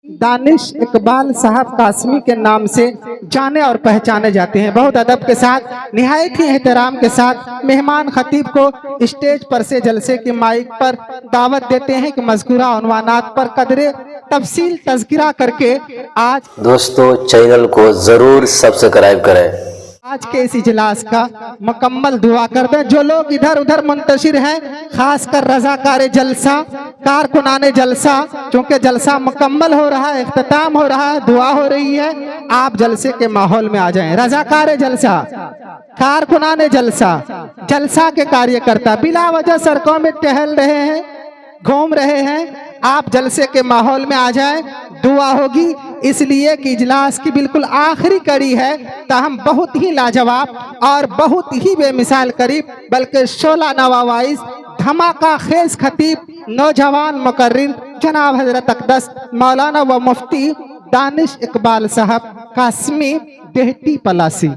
दानिश इकबाल साहब कासमी के नाम से जाने और पहचाने जाते हैं। बहुत अदब के साथ, निहायत ही एहतराम के साथ मेहमान खतीब को स्टेज पर से जलसे की माइक पर दावत देते हैं कि मज़कूरा उन्वानात पर कदरे तफसील तज़किरा करके आज दोस्तों चैनल को जरूर सब्सक्राइब करें। आज के इस इजलास का मुकम्मल दुआ कर दें। जो लोग इधर उधर मुंतशिर हैं, खासकर रज़ाकार जलसा, कारकुनाने जलसा, क्योंकि जलसा मुकम्मल हो रहा है, इख्तिताम हो रहा है, दुआ हो रही है, आप जलसे के माहौल में आ जाएं। रज़ाकार जलसा, कारकुनाने जलसा, जलसा के कार्यकर्ता बिला वजह सड़कों में टहल रहे हैं, घूम रहे हैं, आप जलसे के माहौल में आ जाएं, दुआ होगी। इसलिए कि इजलास की बिल्कुल आखिरी कड़ी है, ताहम बहुत ही लाजवाब और बहुत ही बेमिसाल करीब, बल्कि शोला नवावाइज धमाका खेज खतीब नौजवान मुकर्रिर जनाब हजरत अक़दस मौलाना व मुफ्ती दानिश इकबाल साहब कासमी देहटी पलासी।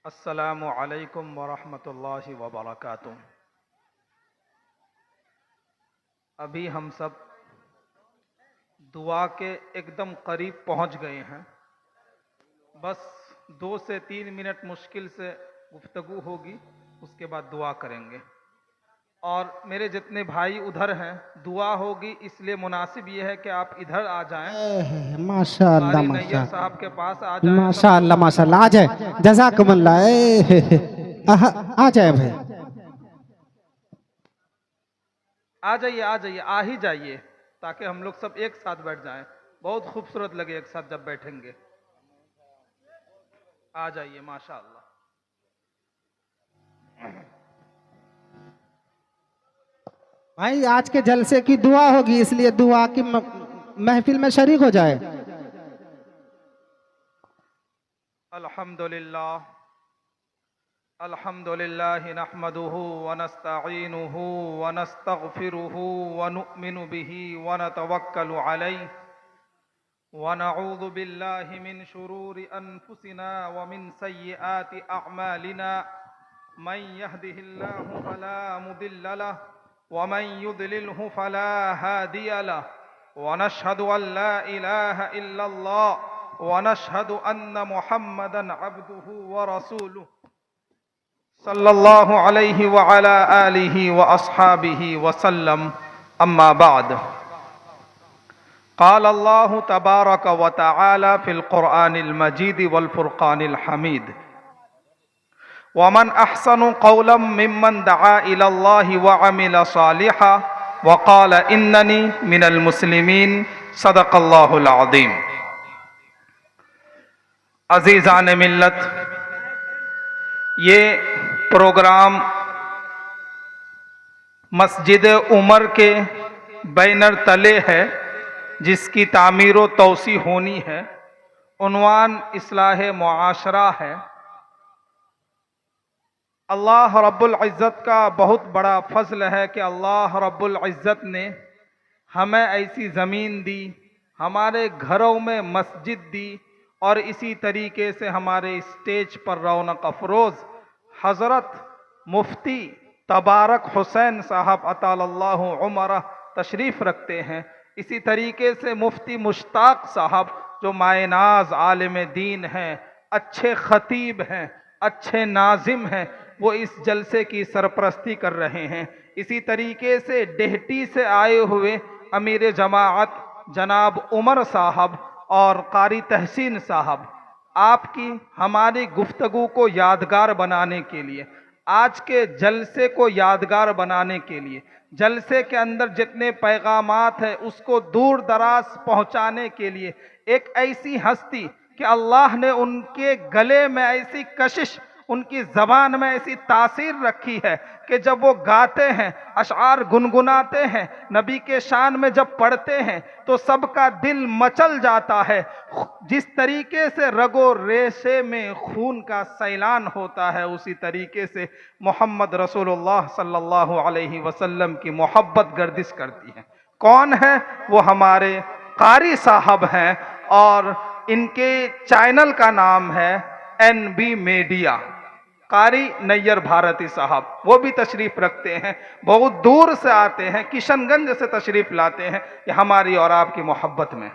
अस्सलामु अलैकुम वरहमतुल्लाहि वबरकातुहू। अभी हम सब दुआ के एकदम करीब पहुंच गए हैं। बस 2 से 3 मिनट मुश्किल से गुफ्तगू होगी, उसके बाद दुआ करेंगे। और मेरे जितने भाई उधर हैं, दुआ होगी, इसलिए मुनासिब ये है कि आप इधर आ जाएं। माशाअल्लाह नैयर साहब के पास आ जाएं। माशाअल्लाह माशाअल्लाह, आ जाए, जज़ाकमुल्लाह, आ जाए भाई, आ जाइए, आ ही जाइए, ताकि हम लोग सब एक साथ बैठ जाएं। बहुत खूबसूरत लगे एक साथ जब बैठेंगे। आ जाइए, माशाअल्लाह। भाई आज के जलसे की दुआ होगी, इसलिए दुआ की महफिल में शरीक हो जाए। अल्हम्दुलिल्लाह अल्हम्दुलिल्लाह नहमदुहु व नस्तईनुहु व नस्तगफिरुहु व नुअमिनु बिही व नतवक्कलु अलैहि व नऊज़ु बिल्लाहि मिन शुरूरि अनफुसिना व मिन सय्यिआति अअमालिना। मन यहदिहिल्लाहु फला मुदिल्ल लहु व मन युद्लिल्हु फला हादिय लहु व नशहदु अन ला इलाहा इल्लल्लाह व नशहदु अन्न मुहम्मदन अब्दुहु व रसूलुहु सल्लल्लाहु अलैहि व अला आलिहि व अस्हाबिहि व सल्लम। अम्मा बाद, क़ाल अल्लाहु तबारक व तआला फ़िल क़ुरआनिल मजीद वल फ़ुरक़ानिल हमीद। वमन अहसनु क़ौलन मिम्मन दआ इलल्लाहि व अमिल सालिहा व क़ाल इन्ननी मिनल मुस्लिमीन। सदक़ल्लाहुल अज़ीम। अज़ीज़ान मिल्लत, ये प्रोग्राम मस्जिद उमर के बैनर तले है, जिसकी तामीर व तौसी होनी है। उन्वान इस्लाह मुआशरा है। अल्लाह रब्बुल इज़्ज़त का बहुत बड़ा फ़ज़ल है कि अल्लाह रब्बुल इज़्ज़त ने हमें ऐसी ज़मीन दी, हमारे घरों में मस्जिद दी, और इसी तरीके से हमारे स्टेज पर रौनक अफरोज़ हज़रत मुफ्ती तबारक हुसैन साहब अतालल्लाहु उमरह तशरीफ़ रखते हैं। इसी तरीके से मुफ्ती मुश्ताक साहब, जो मायनाज आलिम दीन हैं, अच्छे ख़तीब हैं, अच्छे नाजिम हैं, वो इस जलसे की सरपरस्ती कर रहे हैं। इसी तरीके से डेहटी से आए हुए अमीर जमाअत जनाब उमर साहब और कारी तहसीन साहब, आपकी हमारी गुफ्तगू को यादगार बनाने के लिए, आज के जलसे को यादगार बनाने के लिए, जलसे के अंदर जितने पैगामात हैं उसको दूर दराज पहुँचाने के लिए, एक ऐसी हस्ती कि अल्लाह ने उनके गले में ऐसी कशिश उनकी ज़बान में ऐसी तासीर रखी है कि जब वो गाते हैं, अशआर गुनगुनाते हैं, नबी के शान में जब पढ़ते हैं तो सबका दिल मचल जाता है। जिस तरीके से रगो रेशे में खून का सैलान होता है, उसी तरीके से मोहम्मद रसूलुल्लाह सल्लल्लाहु अलैहि वसल्लम की मोहब्बत गर्दिश करती है। कौन है वो? हमारे कारी साहब हैं और इनके चैनल का नाम है NB मीडिया। कारी नैयर भारती साहब, वो भी तशरीफ रखते हैं, बहुत दूर से आते हैं, किशनगंज से तशरीफ लाते हैं, ये हमारी और आपकी मोहब्बत में।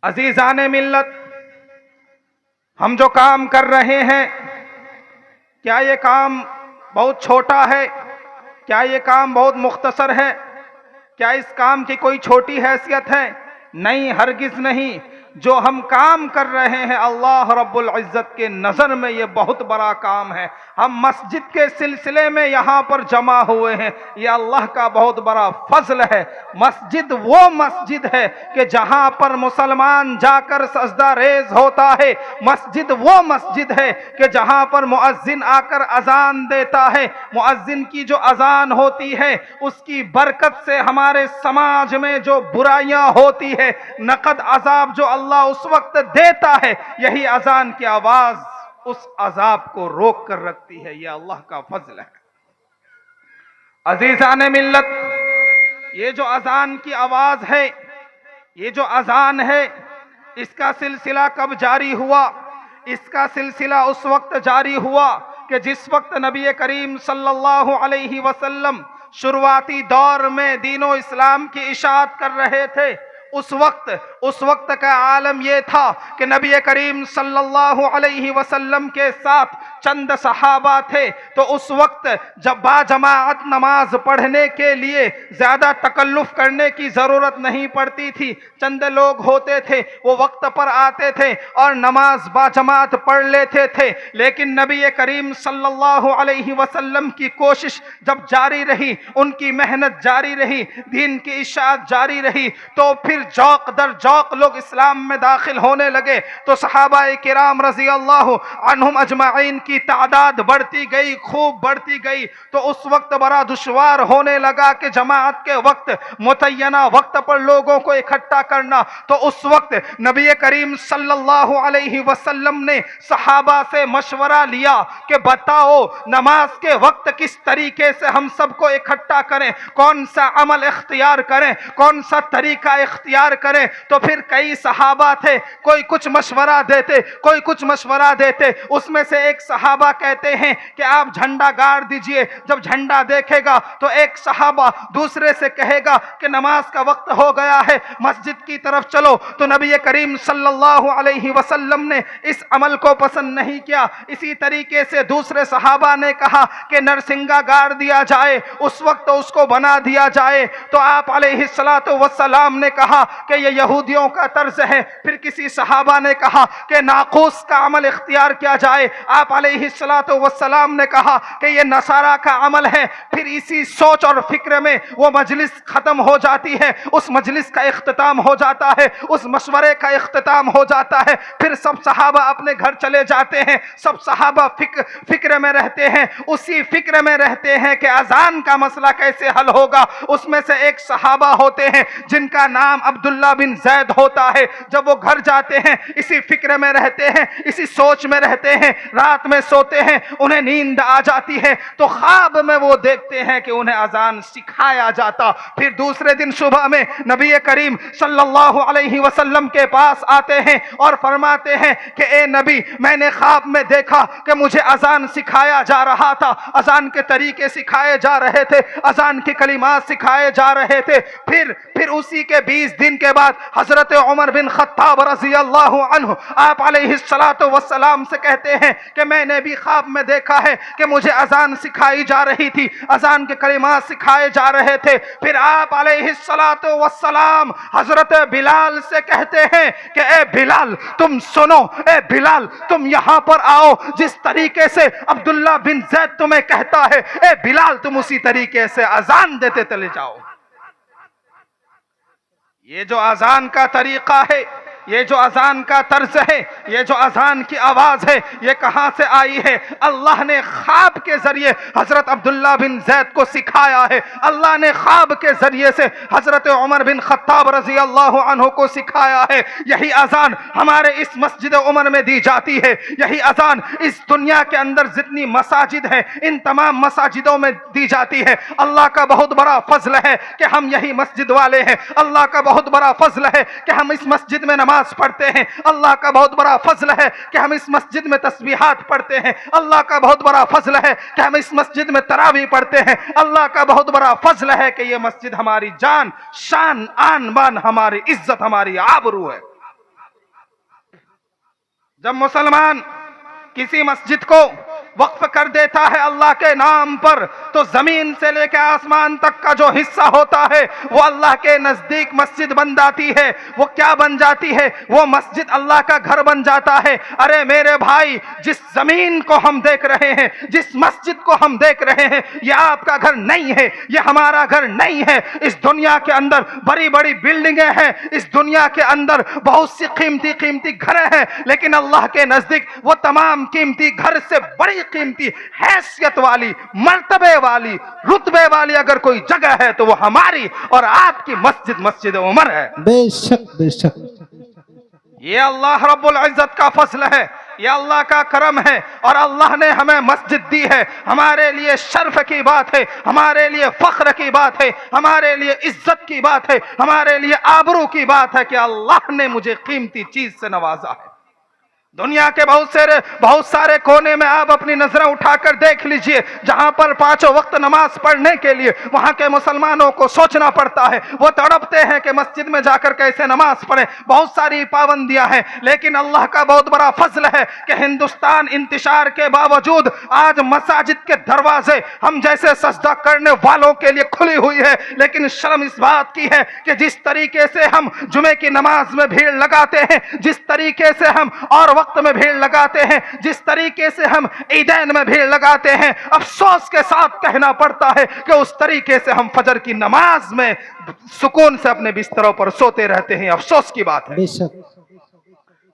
अजीजाने मिल्लत, हम जो काम कर रहे हैं, क्या ये काम बहुत छोटा है? क्या ये काम बहुत मुख्तसर है? क्या इस काम की कोई छोटी हैसियत है? नहीं, हरगिज नहीं। जो हम काम कर रहे हैं अल्लाह रब्बुल इज़्ज़त के नज़र में ये बहुत बड़ा काम है। हम मस्जिद के सिलसिले में यहाँ पर जमा हुए हैं, ये अल्लाह का बहुत बड़ा फजल है। मस्जिद वो मस्जिद है कि जहाँ पर मुसलमान जाकर सजदा रेज होता है। मस्जिद वो मस्जिद है कि जहाँ पर मुअज्जिन आकर अजान देता है। मुअज्जिन की जो अजान होती है उसकी बरकत से हमारे समाज में जो बुराइयां होती है, नकद अजाब जो अल्लाह उस वक्त देता है, यही अजान की आवाज उस अजाब को रोक कर रखती है। यह अल्लाह का फजल है। अजीजाने मिल्लत, ये जो अजान की आवाज है, ये जो अजान है, इसका सिलसिला कब जारी हुआ? इसका सिलसिला उस वक्त जारी हुआ कि जिस वक्त नबी करीम सल्लल्लाहु अलैहि वसल्लम शुरुआती दौर में दीनो इस्लाम की इशाअत कर रहे थे। उस वक्त का आलम यह था कि नबी करीम सल्लल्लाहु अलैहि वसल्लम के साथ चंद सहाबा थे। तो उस वक्त जब बाजमाअत नमाज पढ़ने के लिए ज्यादा तकल्लुफ करने की जरूरत नहीं पड़ती थी, चंद लोग होते थे, वो वक्त पर आते थे और नमाज बाजमात पढ़ लेते थे। लेकिन नबी करीम सल्लल्लाहु अलैहि वसल्लम की कोशिश जब जारी रही, उनकी मेहनत जारी रही, दीन की इशाअत जारी रही, तो फिर जौक दर जौक लोग इस्लाम में दाखिल होने लगे। तो सहाबाए किराम रज़ी अल्लाह अन्हुम अजमाइन की तादाद बढ़ती गई, खूब बढ़ती गई। तो उस वक्त बड़ा दुश्वार होने लगा कि जमाअत के वक्त, मुतय्यना वक्त पर लोगों को इकट्ठा करना। तो उस वक्त नबी करीम सल्लल्लाहु अलैहि वसल्लम ने सहाबा से मशवरा लिया कि बताओ नमाज के वक्त किस तरीके से हम सबको इकट्ठा करें, कौन सा अमल इख्तियार करें, कौन सा तरीका इख्तियार करें। तो फिर कई सहाबा थे, कोई कुछ मशवरा देते, कोई कुछ मशवरा देते। उसमें से एक सहाबा कहते हैं कि आप झंडा गाड़ दीजिए। जब झंडा देखेगा तो एक सहाबा दूसरे से कहेगा कि नमाज का वक्त हो गया है, मस्जिद की तरफ चलो। तो नबी करीम सल्लल्लाहु अलैहि वसल्लम ने इस अमल को पसंद नहीं किया। इसी तरीके से दूसरे सहाबा ने कहा कि नरसिंगा गाड़ दिया जाए, उस वक्त उसको बना दिया जाए। तो आप अलैहिस्सलातु वस्सलाम ने कहा कि यह यहूदियों का तर्ज है। फिर किसी सहाबा ने कहा कि नाक़ूस का अमल इख्तियार किया जाए। आप अलैहिस्सलातु वस्सलाम ने कहा कि यह नसारा का अमल है। फिर इसी सोच और फिक्र में वो मजलिस खत्म हो जाती है, उस मजलिस का इख्तिताम हो जाता है, उस मशवरे का इख्तिताम हो जाता है। फिर सब सहाबा अपने घर चले जाते हैं। सब सहाबा फिक्र में रहते हैं, उसी फिक्र में रहते हैं कि अजान का मसला कैसे हल होगा। उसमें से एक सहाबा होते हैं जिनका नाम अब्दुल्ला बिन जैद होता है। जब वो घर जाते हैं, इसी फिक्र में रहते हैं, इसी सोच में रहते हैं, रात में सोते हैं, उन्हें नींद आ जाती है तो ख्वाब में वो देखते हैं कि उन्हें अजान सिखाया जाता। फिर दूसरे दिन सुबह में नबी करीम सल्लल्लाहु अलैहि वसल्लम के पास आते हैं और फरमाते हैं कि ए नबी, मैंने ख्वाब में देखा कि मुझे अजान सिखाया जा रहा था, अजान के तरीके सिखाए जा रहे थे, अजान के कलिमात सिखाए जा रहे थे। फिर उसी के 20 दिन के बाद हजरत उमर बिन खत्ताब रज़ी अल्लाहु अन्हु आप अलैहिस्सलातु वस्सलाम से कहते हैं कि मैंने भी ख्वाब में देखा है कि मुझे अजान सिखाई जा रही थी, अजान के कलिमात सिखाए जा रहे थे। फिर आप अलैहिस्सलातु वस्सलाम हजरत बिलाल से कहते हैं कि ए बिलाल तुम सुनो, ए बिलाल तुम यहाँ पर आओ, जिस तरीके से अब्दुल्ला बिन जैद तुम्हें कहता है, ए बिलाल तुम उसी तरीके से अजान देते चले जाओ। ये जो अजान का तरीका है, ये जो अजान का तर्ज है, ये जो अजान की आवाज है, ये कहां से आई है? अल्लाह ने ख्वाब के जरिए हजरत अब्दुल्ला बिन जैद को सिखाया है। अल्लाह ने ख्वाब के जरिए से हजरत उमर बिन खत्ताब रजी अल्लाह अन्हु को सिखाया है। यही अजान हमारे इस मस्जिद उमर में दी जाती है। यही अजान इस दुनिया के अंदर जितनी मसाजिद है, इन तमाम मसाजिदों में दी जाती है। अल्लाह का बहुत बड़ा फजल है कि हम यही मस्जिद वाले हैं। अल्लाह का बहुत बड़ा फजल है कि हम इस मस्जिद में नमाज पढ़ते हैं। अल्लाह का बहुत बड़ा फजल है कि हम इस मस्जिद में तस्बीहात पढ़ते हैं। अल्लाह का बहुत बड़ा फजल है कि हम इस मस्जिद में तरावी पढ़ते हैं। अल्लाह का बहुत बड़ा फजल है कि ये मस्जिद हमारी जान, शान, आन बान, हमारी इज्जत, हमारी आबरू है। जब मुसलमान किसी मस्जिद को वक्फ कर देता है अल्लाह के नाम पर, तो जमीन से लेकर आसमान तक का जो हिस्सा होता है वो अल्लाह के नजदीक मस्जिद बन जाती है। वो क्या बन जाती है? वो मस्जिद अल्लाह का घर बन जाता है। अरे मेरे भाई, जिस जमीन को हम देख रहे हैं, जिस मस्जिद को हम देख रहे हैं, ये आपका घर नहीं है, ये हमारा घर नहीं है। इस दुनिया के अंदर बड़ी बड़ी बिल्डिंगें हैं, इस दुनिया के अंदर बहुत सी कीमती कीमती घर हैं, लेकिन अल्लाह के नजदीक वो तमाम कीमती घर से बड़ी कीमती, हैसियत वाली, मर्तबे वाली, रुतबे वाली अगर कोई जगह है तो वो हमारी और आपकी मस्जिद, मस्जिद उमर है। बेशक बेशक। ये अल्लाह रब्बुल इज्जत का फजल है, ये अल्लाह का करम है। और अल्लाह ने हमें मस्जिद दी है, हमारे लिए शर्फ की बात है, हमारे लिए फख्र की बात है, हमारे लिए इज्जत की बात है, हमारे लिए आबरू की बात है कि अल्लाह ने मुझे कीमती चीज से नवाजा है। दुनिया के बहुत सारे कोने में आप अपनी नजरें उठाकर देख लीजिए, जहां पर पांचों वक्त नमाज पढ़ने के लिए वहां के मुसलमानों को सोचना पड़ता है। वो तड़पते हैं कि मस्जिद में जाकर कैसे नमाज पढ़े। बहुत सारी पाबंदियां हैं, लेकिन अल्लाह का बहुत बड़ा फजल है कि हिंदुस्तान इंतशार के बावजूद आज मसाजिद के दरवाजे हम जैसे सजदा करने वालों के लिए खुली हुई है। लेकिन शर्म इस बात की है कि जिस तरीके से हम जुमे की नमाज में भीड़ लगाते हैं, जिस तरीके से हम और वक्त में भीड़ लगाते हैं, जिस तरीके से हम ईदैन में भीड़ लगाते हैं, अफसोस के साथ कहना पड़ता है कि उस तरीके से हम फजर की नमाज में सुकून से अपने बिस्तरों पर सोते रहते हैं। अफसोस की बात है। बेशक।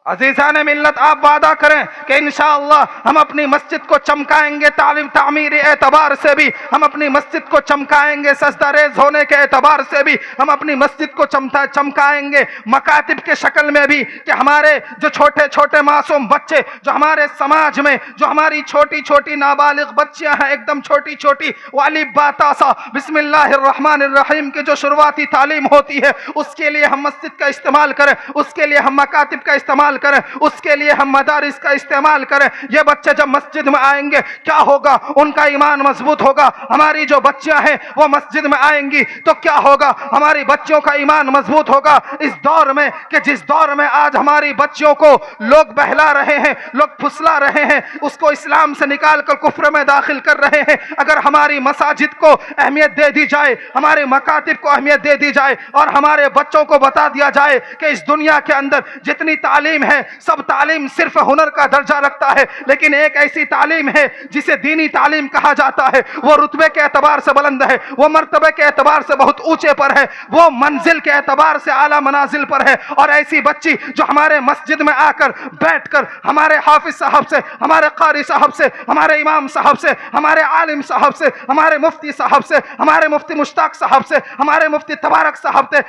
अजीज़ान मिल्लत, आप वादा करें कि इंशाअल्लाह हम अपनी मस्जिद को चमकाएंगे, तालीम तामीरी एतबार से भी हम अपनी मस्जिद को चमकाएंगे, सजदा रेज होने के एतबार से भी हम अपनी मस्जिद को चमकाएंगे, मकातिब के शक्ल में भी, कि हमारे जो छोटे छोटे मासूम बच्चे जो हमारे समाज में, जो हमारी छोटी छोटी नाबालिग बच्चियां हैं, एकदम छोटी छोटी वाली बातासा बिस्मिल्लाहिर्रहमानिर्रहीम की जो शुरुआती तालीम होती है, उसके लिए हम मस्जिद का इस्तेमाल करें, उसके लिए हम मकातिब का इस्तेमाल करें, उसके लिए हम मदारिस का इस्तेमाल करें। ये बच्चे जब मस्जिद में आएंगे क्या होगा? उनका ईमान मजबूत होगा। हमारी जो बच्चियां हैं वो मस्जिद में आएंगी तो क्या होगा? हमारी बच्चियों का ईमान मजबूत होगा। इस दौर में, कि जिस दौर में आज हमारी बच्चियों को लोग बहला रहे हैं, लोग फुसला रहे हैं, उसको इस्लाम से निकाल कर कुफ्र में दाखिल कर रहे हैं, अगर हमारी मसाजिद को अहमियत दे दी जाए, हमारे मकातिब को अहमियत दे दी जाए और हमारे बच्चों को बता दिया जाए कि इस दुनिया के अंदर जितनी तालीम है, सब तालीम सिर्फ हुनर का दर्जा रखता है, लेकिन एक ऐसी तालीम है जिसे दीनी तालीम कहा जाता है, वो रुतबे के एतबार से बुलंद है, वो मर्तबे के एतबार से बहुत ऊंचे पर है, वो मंजिल के एतबार से आला मनाजिल पर है। और ऐसी बच्ची जो हमारे मस्जिद में आकर बैठकर हमारे हाफिज साहब से, हमारे कारी साहब से, हमारे इमाम साहब से, हमारे आलिम साहब से, हमारे मुफ्ती साहब से, हमारे मुफ्ती मुश्ताक साहब से, हमारे मुफ्ती तबारक साहब से,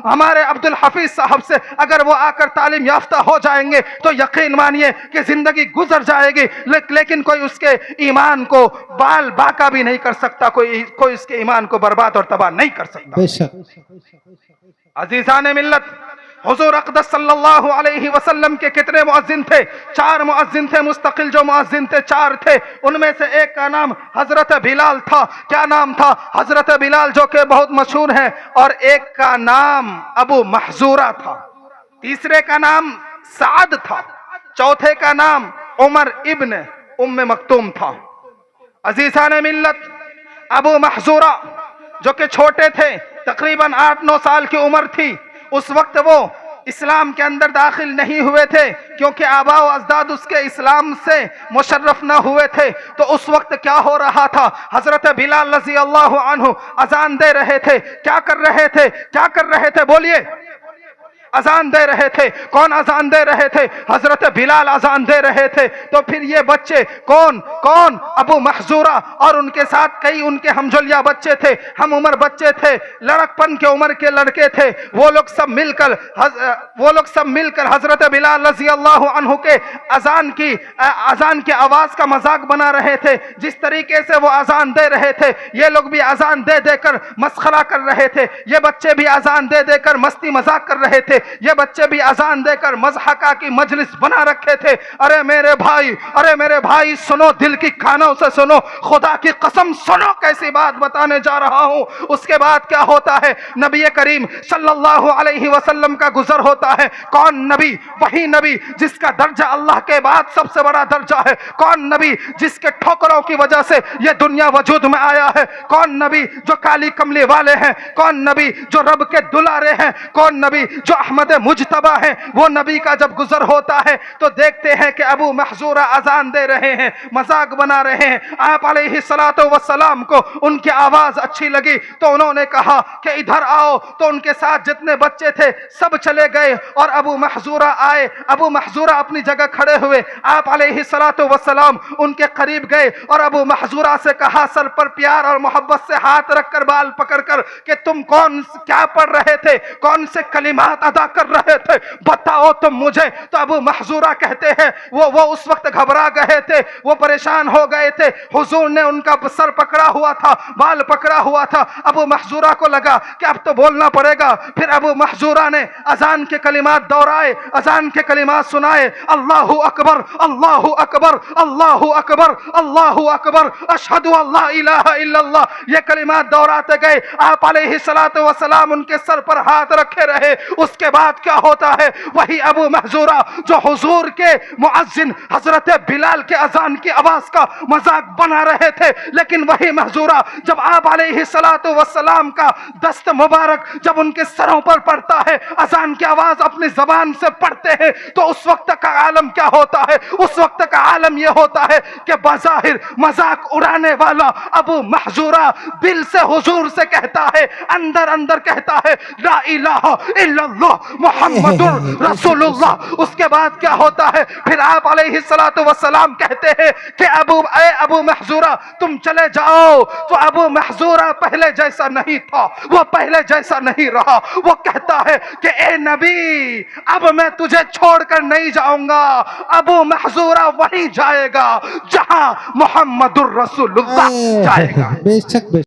हमारे अब्दुल हफीज साहब से अगर वो आकर तालीम याफ्ता हो जाएंगे तो यकीन मानिए कि जिंदगी गुजर जाएगी, लेकिन कोई उसके ईमान को बाल बाका भी नहीं कर सकता, कोई उसके ईमान को बर्बाद और तबाह नहीं कर सकता। अजीज़ान मिल्लत, हुजूर अक़दस सल्लल्लाहु अलैहि वसल्लम के कितने मुअज्जिन थे? 4 मुअज्जिन थे, मुस्तकिल जो मुअज्जिन थे 4 थे। उनमें से एक का नाम हजरत बिलाल था। क्या नाम था? हजरत बिलाल, जो कि बहुत मशहूर हैं। और एक का नाम अबू महजूरा था, तीसरे का नाम साद था, चौथे का नाम उमर इब्न उम्मे मक्तूम था। अजीज़ान मिल्लत, अबू महजूरा जो कि छोटे थे, तकरीबन 8-9 साल की उम्र थी, उस वक्त वो इस्लाम के अंदर दाखिल नहीं हुए थे, क्योंकि आबा व अजदाद उसके इस्लाम से मुशर्रफ न हुए थे। तो उस वक्त क्या हो रहा था? हजरत बिलाल रज़ी अल्लाह अन्हु अजान दे रहे थे। क्या कर रहे थे? क्या कर रहे थे? बोलिए। अजान दे रहे थे। कौन अजान दे रहे थे? हजरत बिलाल अजान दे रहे थे। तो फिर ये बच्चे कौन कौन? अबू महजूरा और उनके साथ कई उनके हमजुलिया बच्चे थे, हम उम्र बच्चे थे, लड़कपन के उम्र के लड़के थे। वो लोग सब मिलकर हजरत बिलाल रज़ी अल्लाह अन्हु के अजान की आवाज का मजाक बना रहे थे। जिस तरीके से वो अजान दे रहे थे, ये लोग भी अजान दे देकर मस्खरा कर रहे थे। ये बच्चे भी अजान दे देकर मस्ती मजाक कर रहे थे। ये बच्चे भी अजान देकर मज़हका की मजलिस बना रखे थे। अरे मेरे भाई सुनो, दिल की कानों से सुनो, खुदा की कसम सुनो, कैसी बात बताने जा रहा हूं। उसके बाद क्या होता है? नबी करीम सल्लल्लाहु अलैहि वसल्लम का गुजर होता है। कौन नबी? वही नबी जिसका दर्जा अल्लाह के बाद सबसे बड़ा दर्जा है। कौन नबी जिसके ठोकरों की वजह से यह दुनिया वजूद में आया है। कौन नबी जो काली कमली वाले हैं। कौन नबी जो रब के दुलारे हैं। कौन नबी जो अहमद मुजतबा है। वो नबी का जब गुजर होता है तो देखते हैं कि अबू महजूरा अजान दे रहे हैं, मजाक बना रहे हैं। आप अलैहिस्सलातु वस्सलाम को उनकी आवाज अच्छी लगी तो उन्होंने कहा कि इधर आओ। तो उनके साथ जितने बच्चे थे सब चले गए और अबू महजूरा आए। अबू महजूरा अपनी जगह खड़े हुए। आप अलैहिस्सलातु वस्सलाम उनके करीब गए और अबू महजूरा से कहा, सर पर प्यार और मोहब्बत से हाथ रखकर, बाल पकड़कर, कि तुम क्या पढ़ रहे थे, कौन से कलिमात अदा कर रहे थे, बताओ तुम मुझे। तो अबू महजूरा कहते हैं वो उस वक्त घबरा गए थे, वो परेशान हो गए थे। हुजूर ने उनका सर पकड़ा हुआ था, बाल पकड़ा हुआ था। अबू महजूरा को लगा कि अब तो बोलना पड़ेगा। फिर अबू महजूरा ने अजान के कलिमात दोहराए, अजान के कलिमात सुनाए। अल्लाहु अकबर, अल्लाहु अकबर, अल्लाहु अकबर, अल्लाहु अकबर, अशहदु अल्ला इलाहा इल्लल्लाह। ये कलिमात दोहराते गए। आप अलैहिस्सलातु वस्सलाम उनके सर पर हाथ रखे रहे। उसके बाद क्या होता है? वही अबू महजूरा जो हुजूर के मुअज्जिन हजरत बिलाल के अजान की आवाज का मजाक बना रहे थे, लेकिन वही महजूरा जब आप अलैहिस्सलातु वस्सलाम का दस्त मुबारक जब उनके सरों पर पड़ता है, अजान की आवाज अपनी जबान से पढ़ते हैं, तो उस वक्त का आलम क्या होता है? उस वक्त का आलम यह होता है कि बज़ाहिर मजाक उड़ाने वाला अबू महजूरा दिल से हुजूर से कहता है, अंदर अंदर कहता है, ला इलाहा इल्लल्लाह मुहम्मदुर रसूलुल्लाह। उसके बाद क्या होता है? फिर आप अलैहिस्सलातु वस्सलाम कहते हैं कि अबू महजूरा तुम चले जाओ। तो अबू महजूरा पहले जैसा नहीं था, वो पहले जैसा नहीं रहा। वो कहता है कि ए नबी, अब मैं तुझे छोड़कर नहीं जाऊंगा। अबू महजूरा वहीं जाएगा जहां मुहम्मदुर रसूलुल्लाह जाएगा। बेशक।